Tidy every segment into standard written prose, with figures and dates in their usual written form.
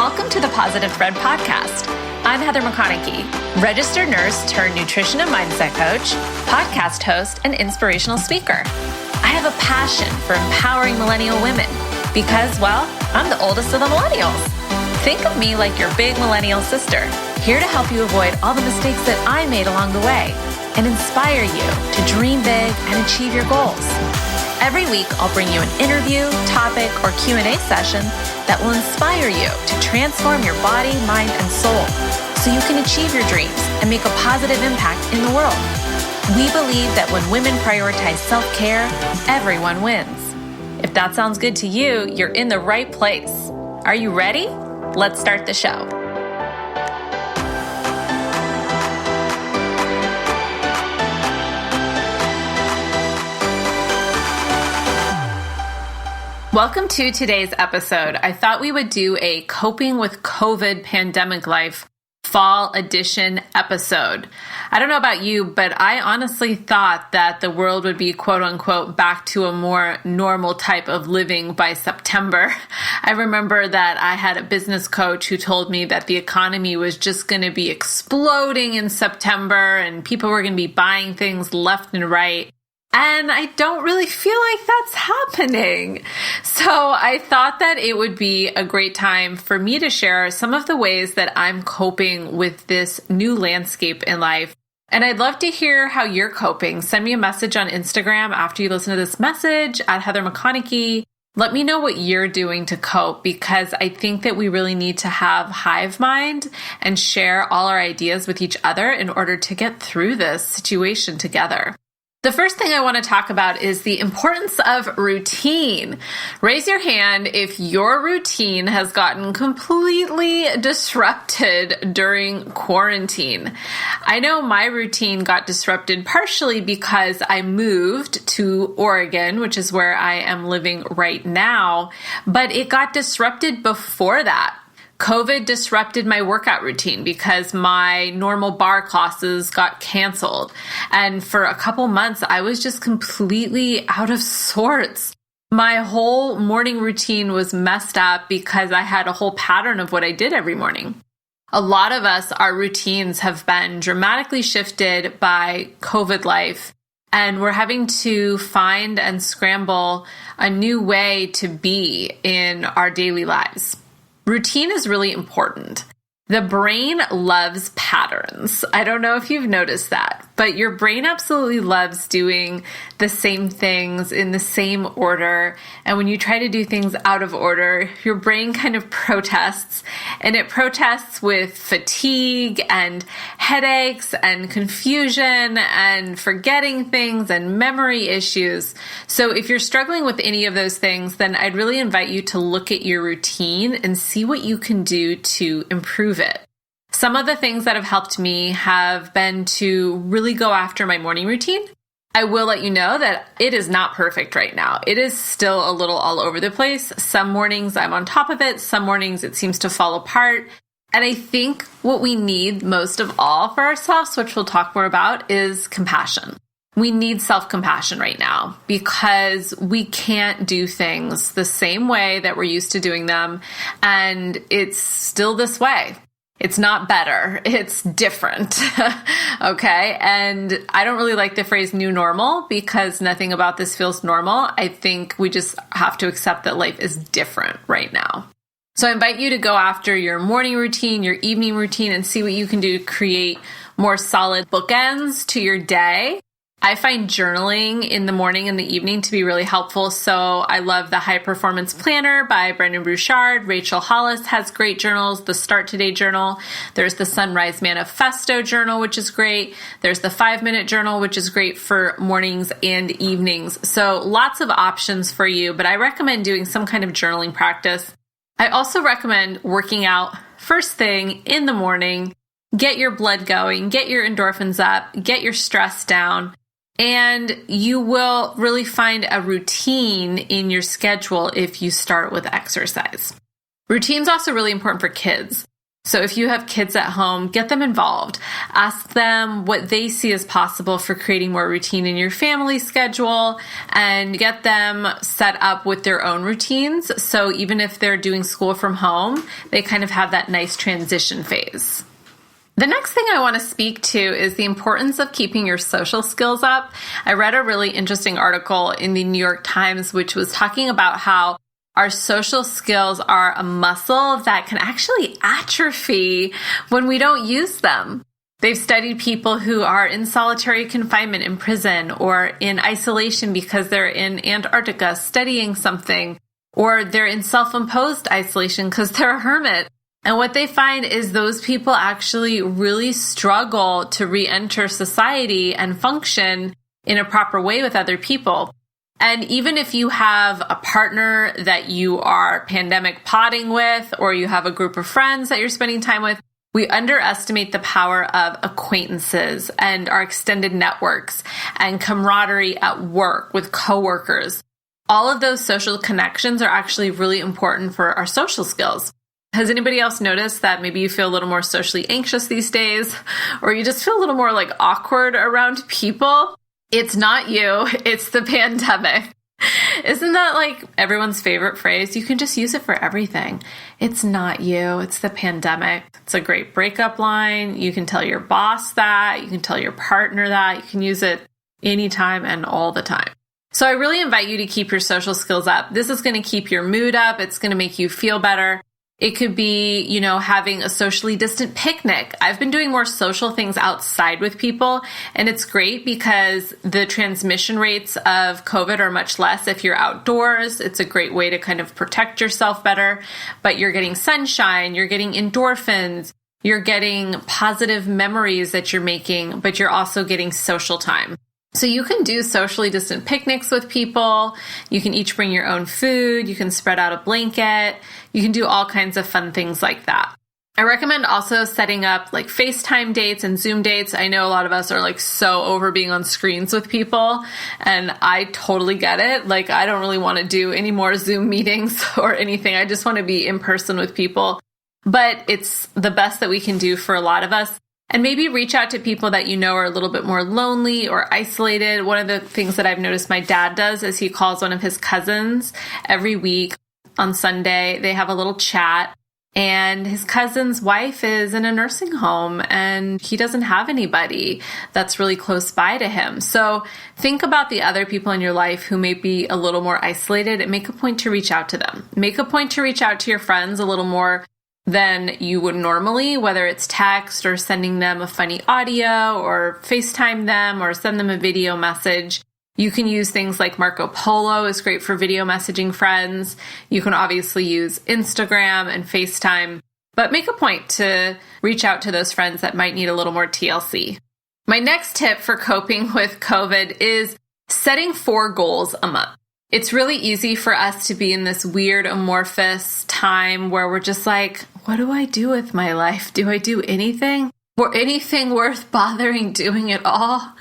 Welcome to the Positive Thread podcast. I'm Heather McConochie, registered nurse turned nutrition and mindset coach, podcast host, and inspirational speaker. I have a passion for empowering millennial women because, well, I'm the oldest of the millennials. Think of me like your big millennial sister, here to help you avoid all the mistakes that I made along the way and inspire you to dream big and achieve your goals. Every week, I'll bring you an interview, topic, or Q&A session that will inspire you to transform your body, mind, and soul so you can achieve your dreams and make a positive impact in the world. We believe that when women prioritize self-care, everyone wins. If that sounds good to you, you're in the right place. Are you ready? Let's start the show. Welcome to today's episode. I thought we would do a Coping with COVID Pandemic Life Fall Edition episode. I don't know about you, but I honestly thought that the world would be quote unquote back to a more normal type of living by September. I remember that I had a business coach who told me that the economy was just going to be exploding in September and people were going to be buying things left and right. And I don't really feel like that's happening. So I thought that it would be a great time for me to share some of the ways that I'm coping with this new landscape in life. And I'd love to hear how you're coping. Send me a message on Instagram after you listen to this message at Heather McConochie. Let me know what you're doing to cope, because I think that we really need to have hive mind and share all our ideas with each other in order to get through this situation together. The first thing I want to talk about is the importance of routine. Raise your hand if your routine has gotten completely disrupted during quarantine. I know my routine got disrupted partially because I moved to Oregon, which is where I am living right now, but it got disrupted before that. COVID disrupted my workout routine because my normal bar classes got canceled. And for a couple months, I was just completely out of sorts. My whole morning routine was messed up because I had a whole pattern of what I did every morning. A lot of us, our routines have been dramatically shifted by COVID life, and we're having to find and scramble a new way to be in our daily lives. Routine is really important. The brain loves patterns. I don't know if you've noticed that, but your brain absolutely loves doing the same things in the same order. And when you try to do things out of order, your brain kind of protests, and it protests with fatigue and headaches and confusion and forgetting things and memory issues. So if you're struggling with any of those things, then I'd really invite you to look at your routine and see what you can do to improve it. Some of the things that have helped me have been to really go after my morning routine. I will let you know that it is not perfect right now. It is still a little all over the place. Some mornings I'm on top of it. Some mornings it seems to fall apart. And I think what we need most of all for ourselves, which we'll talk more about, is compassion. We need self-compassion right now because we can't do things the same way that we're used to doing them. And it's still this way. It's not better. It's different. Okay. And I don't really like the phrase new normal because nothing about this feels normal. I think we just have to accept that life is different right now. So I invite you to go after your morning routine, your evening routine, and see what you can do to create more solid bookends to your day. I find journaling in the morning and the evening to be really helpful. So I love the High Performance Planner by Brendon Burchard. Rachel Hollis has great journals. The Start Today journal. There's the Sunrise Manifesto journal, which is great. There's the 5-minute journal, which is great for mornings and evenings. So lots of options for you, but I recommend doing some kind of journaling practice. I also recommend working out first thing in the morning. Get your blood going, get your endorphins up, get your stress down. And you will really find a routine in your schedule if you start with exercise. Routine's also really important for kids. So if you have kids at home, get them involved. Ask them what they see as possible for creating more routine in your family schedule, and get them set up with their own routines. So even if they're doing school from home, they kind of have that nice transition phase. The next thing I want to speak to is the importance of keeping your social skills up. I read a really interesting article in the New York Times, which was talking about how our social skills are a muscle that can actually atrophy when we don't use them. They've studied people who are in solitary confinement in prison or in isolation because they're in Antarctica studying something, or they're in self-imposed isolation because they're a hermit. And what they find is those people actually really struggle to re-enter society and function in a proper way with other people. And even if you have a partner that you are pandemic potting with, or you have a group of friends that you're spending time with, we underestimate the power of acquaintances and our extended networks and camaraderie at work with coworkers. All of those social connections are actually really important for our social skills. Has anybody else noticed that maybe you feel a little more socially anxious these days, or you just feel a little more like awkward around people? It's not you, it's the pandemic. Isn't that like everyone's favorite phrase? You can just use it for everything. It's not you, it's the pandemic. It's a great breakup line. You can tell your boss that, you can tell your partner that, you can use it anytime and all the time. So I really invite you to keep your social skills up. This is going to keep your mood up. It's going to make you feel better. It could be, having a socially distant picnic. I've been doing more social things outside with people, and it's great because the transmission rates of COVID are much less if you're outdoors. It's a great way to kind of protect yourself better, but you're getting sunshine, you're getting endorphins, you're getting positive memories that you're making, but you're also getting social time. So you can do socially distant picnics with people. You can each bring your own food. You can spread out a blanket. You can do all kinds of fun things like that. I recommend also setting up like FaceTime dates and Zoom dates. I know a lot of us are like so over being on screens with people, and I totally get it. Like, I don't really want to do any more Zoom meetings or anything. I just want to be in person with people. But it's the best that we can do for a lot of us. And maybe reach out to people that you know are a little bit more lonely or isolated. One of the things that I've noticed my dad does is he calls one of his cousins every week on Sunday. They have a little chat, and his cousin's wife is in a nursing home and he doesn't have anybody that's really close by to him. So think about the other people in your life who may be a little more isolated and make a point to reach out to them. Make a point to reach out to your friends a little more than you would normally, whether it's text or sending them a funny audio or FaceTime them or send them a video message. You can use things like Marco Polo is great for video messaging friends. You can obviously use Instagram and FaceTime, but make a point to reach out to those friends that might need a little more TLC. My next tip for coping with COVID is setting 4 goals a month. It's really easy for us to be in this weird amorphous time where we're just like, what do I do with my life? Do I do anything? Or anything worth bothering doing at all?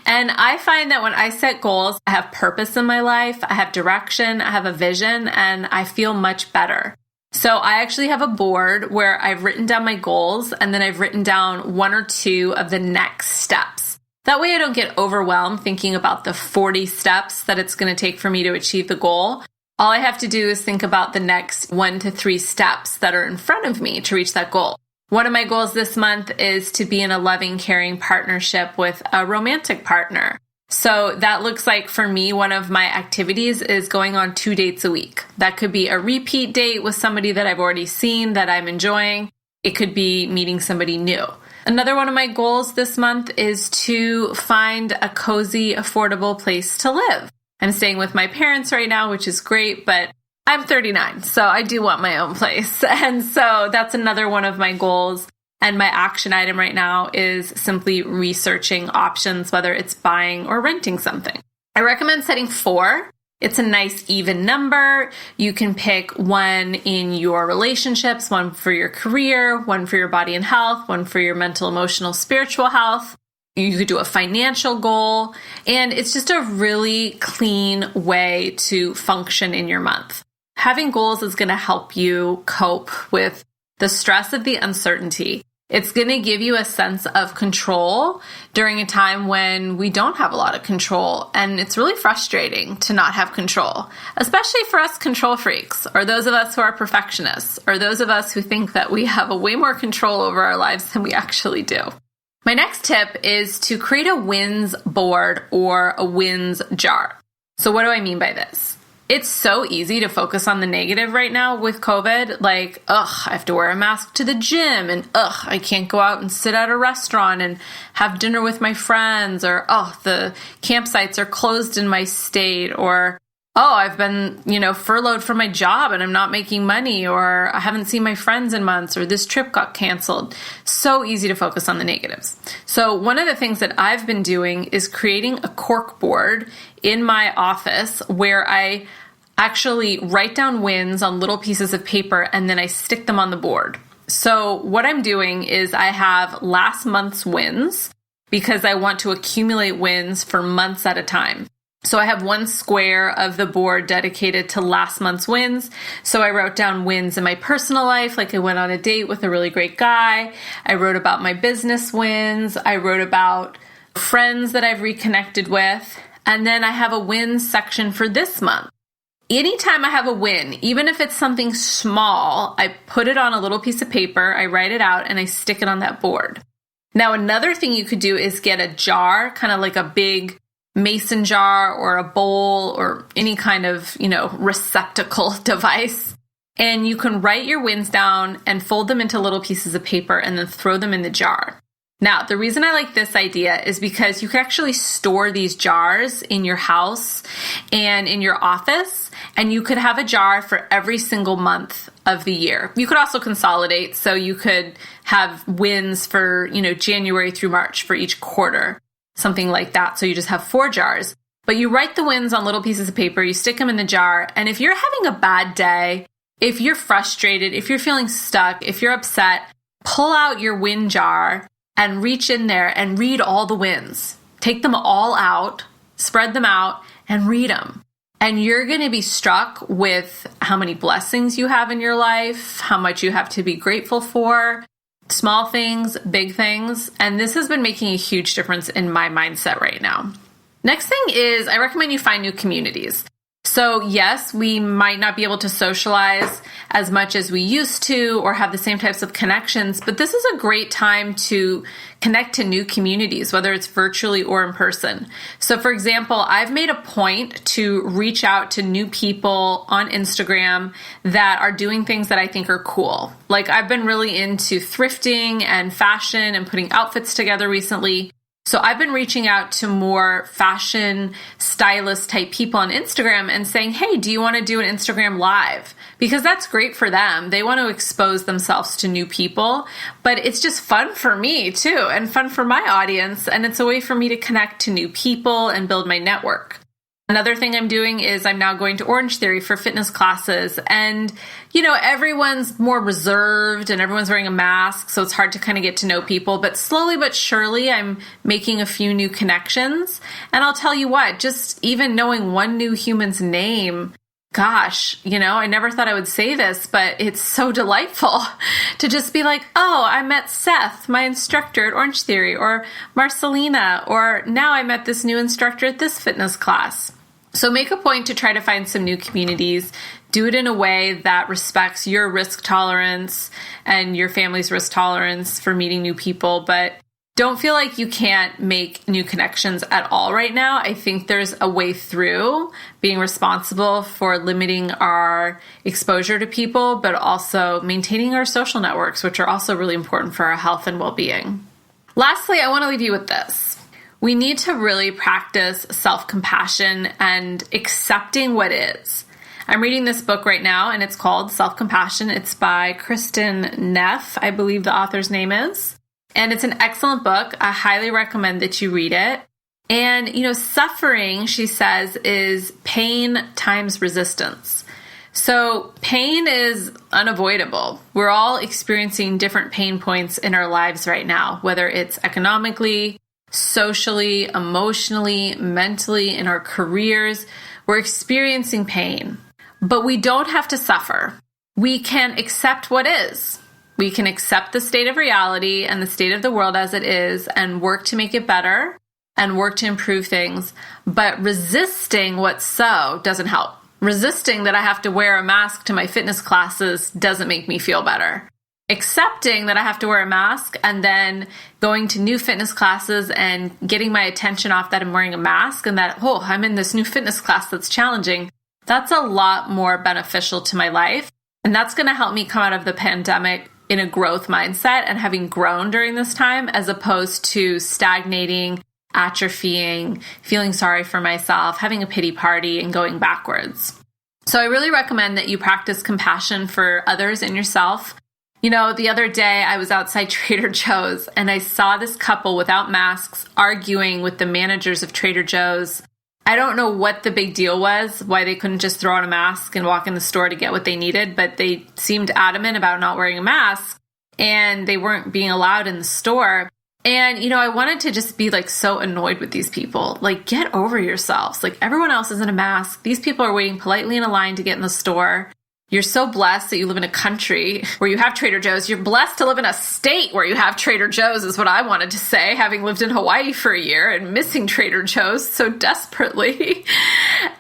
And I find that when I set goals, I have purpose in my life, I have direction, I have a vision, and I feel much better. So I actually have a board where I've written down my goals, and then I've written down 1 or 2 of the next steps. That way I don't get overwhelmed thinking about the 40 steps that it's going to take for me to achieve the goal. All I have to do is think about the next 1 to 3 steps that are in front of me to reach that goal. One of my goals this month is to be in a loving, caring partnership with a romantic partner. So that looks like, for me, one of my activities is going on 2 dates a week. That could be a repeat date with somebody that I've already seen that I'm enjoying. It could be meeting somebody new. Another one of my goals this month is to find a cozy, affordable place to live. I'm staying with my parents right now, which is great, but I'm 39, so I do want my own place. And so that's another one of my goals. And my action item right now is simply researching options, whether it's buying or renting something. I recommend setting 4. It's a nice even number. You can pick 1 in your relationships, 1 for your career, 1 for your body and health, 1 for your mental, emotional, spiritual health. You could do a financial goal, and it's just a really clean way to function in your month. Having goals is going to help you cope with the stress of the uncertainty. It's going to give you a sense of control during a time when we don't have a lot of control. And it's really frustrating to not have control, especially for us control freaks, or those of us who are perfectionists, or those of us who think that we have a way more control over our lives than we actually do. My next tip is to create a wins board or a wins jar. So what do I mean by this? It's so easy to focus on the negative right now with COVID. Like, I have to wear a mask to the gym, and I can't go out and sit at a restaurant and have dinner with my friends, or the campsites are closed in my state, or I've been, furloughed from my job and I'm not making money, or I haven't seen my friends in months, or this trip got canceled. So easy to focus on the negatives. So one of the things that I've been doing is creating a cork board in my office where I actually write down wins on little pieces of paper and then I stick them on the board. So what I'm doing is I have last month's wins because I want to accumulate wins for months at a time. So I have one square of the board dedicated to last month's wins. So I wrote down wins in my personal life, like I went on a date with a really great guy. I wrote about my business wins. I wrote about friends that I've reconnected with. And then I have a wins section for this month. Anytime I have a win, even if it's something small, I put it on a little piece of paper, I write it out, and I stick it on that board. Now, another thing you could do is get a jar, kind of like a big mason jar or a bowl or any kind of, receptacle device. And you can write your wins down and fold them into little pieces of paper and then throw them in the jar. Now, the reason I like this idea is because you can actually store these jars in your house and in your office, and you could have a jar for every single month of the year. You could also consolidate, so you could have wins for, January through March for each quarter, something like that. So you just have 4 jars. But you write the wins on little pieces of paper, you stick them in the jar, and if you're having a bad day, if you're frustrated, if you're feeling stuck, if you're upset, pull out your win jar and reach in there and read all the wins. Take them all out, spread them out, and read them. And you're going to be struck with how many blessings you have in your life, how much you have to be grateful for, small things, big things. And this has been making a huge difference in my mindset right now. Next thing is I recommend you find new communities. So yes, we might not be able to socialize as much as we used to or have the same types of connections, but this is a great time to connect to new communities, whether it's virtually or in person. So for example, I've made a point to reach out to new people on Instagram that are doing things that I think are cool. Like I've been really into thrifting and fashion and putting outfits together recently. So I've been reaching out to more fashion stylist type people on Instagram and saying, hey, do you want to do an Instagram live? Because that's great for them. They want to expose themselves to new people, but it's just fun for me too, and fun for my audience. And it's a way for me to connect to new people and build my network. Another thing I'm doing is I'm now going to Orange Theory for fitness classes. And, everyone's more reserved and everyone's wearing a mask, so it's hard to kind of get to know people. But slowly but surely, I'm making a few new connections. And I'll tell you what, just even knowing one new human's name, gosh, I never thought I would say this, but it's so delightful to just be like, oh, I met Seth, my instructor at Orange Theory, or Marcelina, or now I met this new instructor at this fitness class. So make a point to try to find some new communities. Do it in a way that respects your risk tolerance and your family's risk tolerance for meeting new people, but don't feel like you can't make new connections at all right now. I think there's a way through being responsible for limiting our exposure to people, but also maintaining our social networks, which are also really important for our health and well-being. Lastly, I want to leave you with this. We need to really practice self-compassion and accepting what is. I'm reading this book right now, and it's called Self-Compassion. It's by Kristen Neff, I believe the author's name is. And it's an excellent book. I highly recommend that you read it. And, suffering, she says, is pain times resistance. So pain is unavoidable. We're all experiencing different pain points in our lives right now, whether it's economically, socially, emotionally, mentally, in our careers. We're experiencing pain, but we don't have to suffer. We can accept what is. We can accept the state of reality and the state of the world as it is and work to make it better and work to improve things. But resisting what's so doesn't help. Resisting that I have to wear a mask to my fitness classes doesn't make me feel better. Accepting that I have to wear a mask and then going to new fitness classes and getting my attention off that I'm wearing a mask and that, oh, I'm in this new fitness class that's challenging, that's a lot more beneficial to my life. And that's going to help me come out of the pandemic in a growth mindset and having grown during this time, as opposed to stagnating, atrophying, feeling sorry for myself, having a pity party, and going backwards. So I really recommend that you practice compassion for others and yourself. You know, the other day I was outside Trader Joe's and I saw this couple without masks arguing with the managers of Trader Joe's. I don't know what the big deal was, why they couldn't just throw on a mask and walk in the store to get what they needed, but they seemed adamant about not wearing a mask and they weren't being allowed in the store. And, you know, I wanted to just be like so annoyed with these people. Like, get over yourselves. Like, everyone else is in a mask. These people are waiting politely in a line to get in the store. You're so blessed that you live in a country where you have Trader Joe's. You're blessed to live in a state where you have Trader Joe's, is what I wanted to say, having lived in Hawaii for a year and missing Trader Joe's so desperately.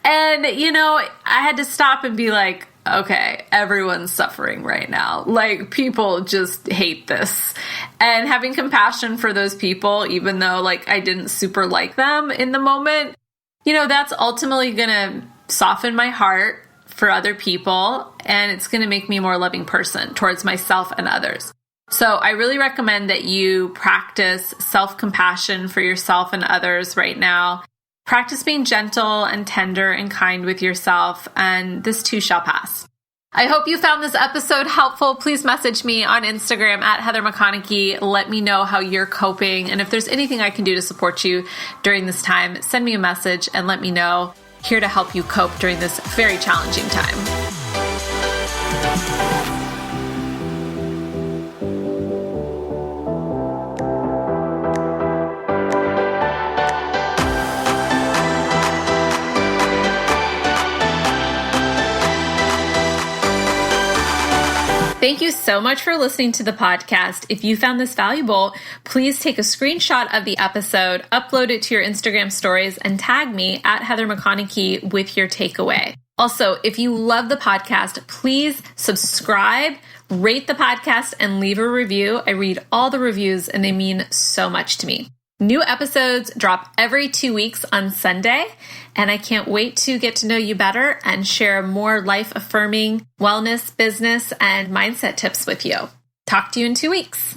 And, you know, I had to stop and be like, okay, everyone's suffering right now. Like, people just hate this. And having compassion for those people, even though, like, I didn't super like them in the moment, you know, that's ultimately going to soften my heart for other people, and it's going to make me a more loving person towards myself and others. So I really recommend that you practice self-compassion for yourself and others right now. Practice being gentle and tender and kind with yourself, and this too shall pass. I hope you found this episode helpful. Please message me on Instagram at Heather McConochie. Let me know how you're coping, and if there's anything I can do to support you during this time, send me a message and let me know. Here to help you cope during this very challenging time. Thank you so much for listening to the podcast. If you found this valuable, please take a screenshot of the episode, upload it to your Instagram stories, and tag me at Heather McConochie with your takeaway. Also, if you love the podcast, please subscribe, rate the podcast, and leave a review. I read all the reviews and they mean so much to me. New episodes drop every 2 weeks on Sunday, and I can't wait to get to know you better and share more life-affirming wellness, business, and mindset tips with you. Talk to you in 2 weeks.